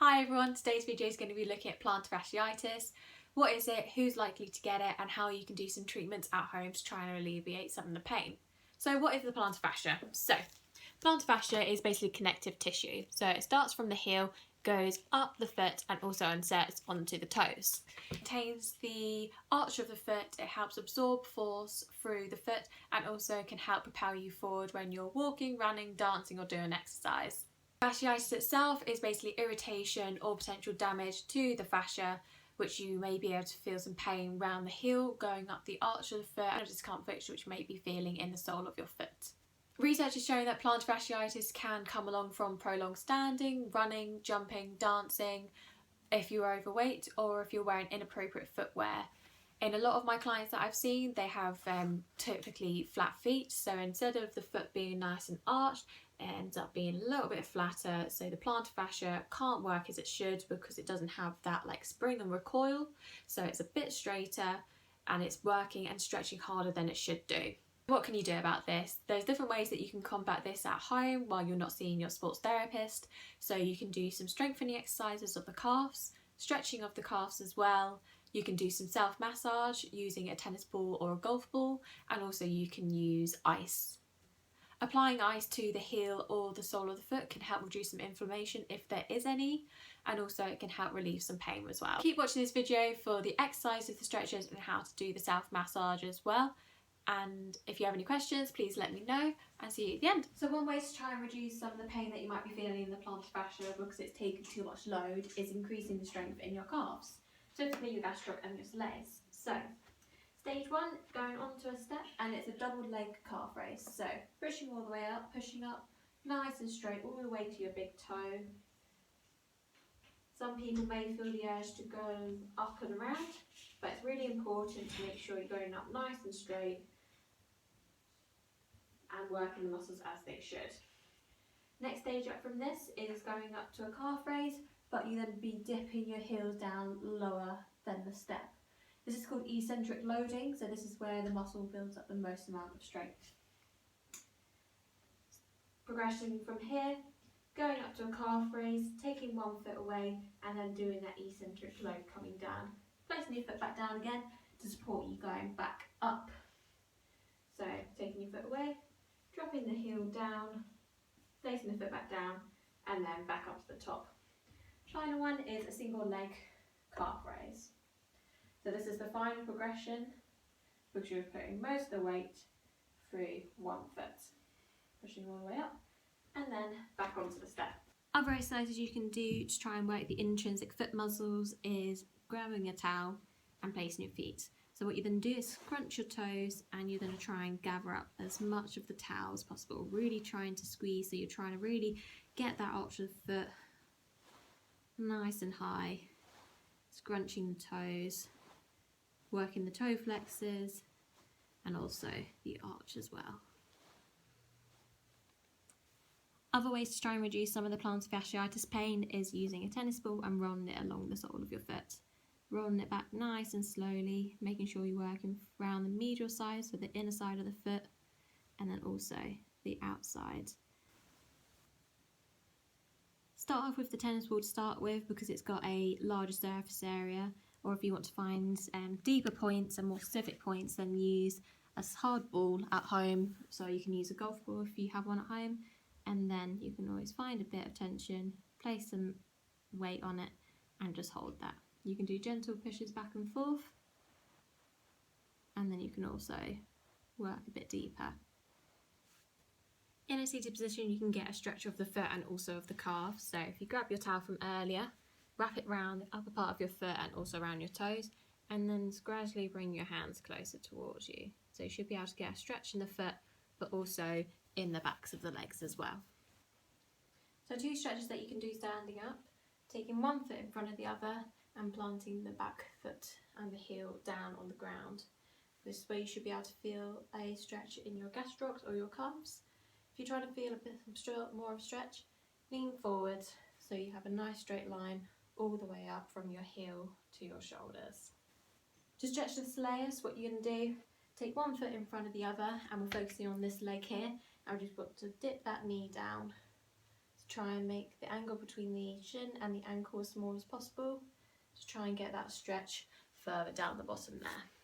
Hi everyone, today's video is going to be looking at plantar fasciitis. What is it, who's likely to get it, and how you can do some treatments at home to try and alleviate some of the pain. So what is the plantar fascia? So plantar fascia is basically connective tissue. So it starts from the heel, goes up the foot and also inserts onto the toes. It contains the arch of the foot, it helps absorb force through the foot and also can help propel you forward when you're walking, running, dancing or doing exercise. Fasciitis itself is basically irritation or potential damage to the fascia, which you may be able to feel some pain around the heel, going up the arch of the foot, and a discomfort which you may be feeling in the sole of your foot. Research has shown that plantar fasciitis can come along from prolonged standing, running, jumping, dancing, if you're overweight or if you're wearing inappropriate footwear. In a lot of my clients that I've seen, they have typically flat feet, so instead of the foot being nice and arched, it ends up being a little bit flatter, so the plantar fascia can't work as it should because it doesn't have that like spring and recoil, so it's a bit straighter and it's working and stretching harder than it should do. What can you do about this? There's different ways that you can combat this at home while you're not seeing your sports therapist. So you can do some strengthening exercises of the calves, stretching of the calves as well. You can do some self-massage using a tennis ball or a golf ball, and also you can use ice. Applying ice to the heel or the sole of the foot can help reduce some inflammation if there is any, and also it can help relieve some pain as well. Keep watching this video for the exercises, the stretches and how to do the self-massage as well. And if you have any questions, please let me know and see you at the end. So one way to try and reduce some of the pain that you might be feeling in the plantar fascia because it's taken too much load is increasing the strength in your calves. So for your gastroc and your soleus. So stage one, going onto a step, and it's a double leg calf raise. So pushing all the way up, pushing up, nice and straight all the way to your big toe. Some people may feel the urge to go up and around, but it's really important to make sure you're going up nice and straight and working the muscles as they should. Next stage up from this is going up to a calf raise, but you then be dipping your heels down lower than the step. This is called eccentric loading, so this is where the muscle builds up the most amount of strength. Progressing from here, going up to a calf raise, taking one foot away and then doing that eccentric load coming down. Placing your foot back down again to support you going back up. So taking your foot away, dropping the heel down, placing the foot back down and then back up to the top. Final one is a single leg calf raise. So this is the final progression because you're putting most of the weight through one foot. Pushing all the way up and then back onto the step. Other exercises you can do to try and work the intrinsic foot muscles is grabbing a towel and placing your feet. So what you then do is scrunch your toes and you're going to try and gather up as much of the towel as possible, really trying to squeeze, so you're trying to really get that arch of the foot nice and high, scrunching the toes, working the toe flexors and also the arch as well. Other ways to try and reduce some of the plantar fasciitis pain is using a tennis ball and rolling it along the sole of your foot. Rolling it back nice and slowly, making sure you're working around the medial side, so the inner side of the foot, and then also the outside. Start off with the tennis ball to start with because it's got a larger surface area, or if you want to find deeper points and more specific points, then use a hard ball at home. So you can use a golf ball if you have one at home, and then you can always find a bit of tension, place some weight on it and just hold that. You can do gentle pushes back and forth, and then you can also work a bit deeper. In a seated position you can get a stretch of the foot and also of the calf. So if you grab your towel from earlier, wrap it around the upper part of your foot and also around your toes, and then gradually bring your hands closer towards you. So you should be able to get a stretch in the foot but also in the backs of the legs as well. So two stretches that you can do standing up, taking one foot in front of the other and planting the back foot and the heel down on the ground. This way you should be able to feel a stretch in your gastrocs or your calves. If you're trying to feel a bit more of a stretch, lean forward so you have a nice straight line all the way up from your heel to your shoulders. To stretch the soleus, what you're going to do, take one foot in front of the other, and we're focusing on this leg here, and we just want to dip that knee down, try and make the angle between the shin and the ankle as small as possible to try and get that stretch further down the bottom there.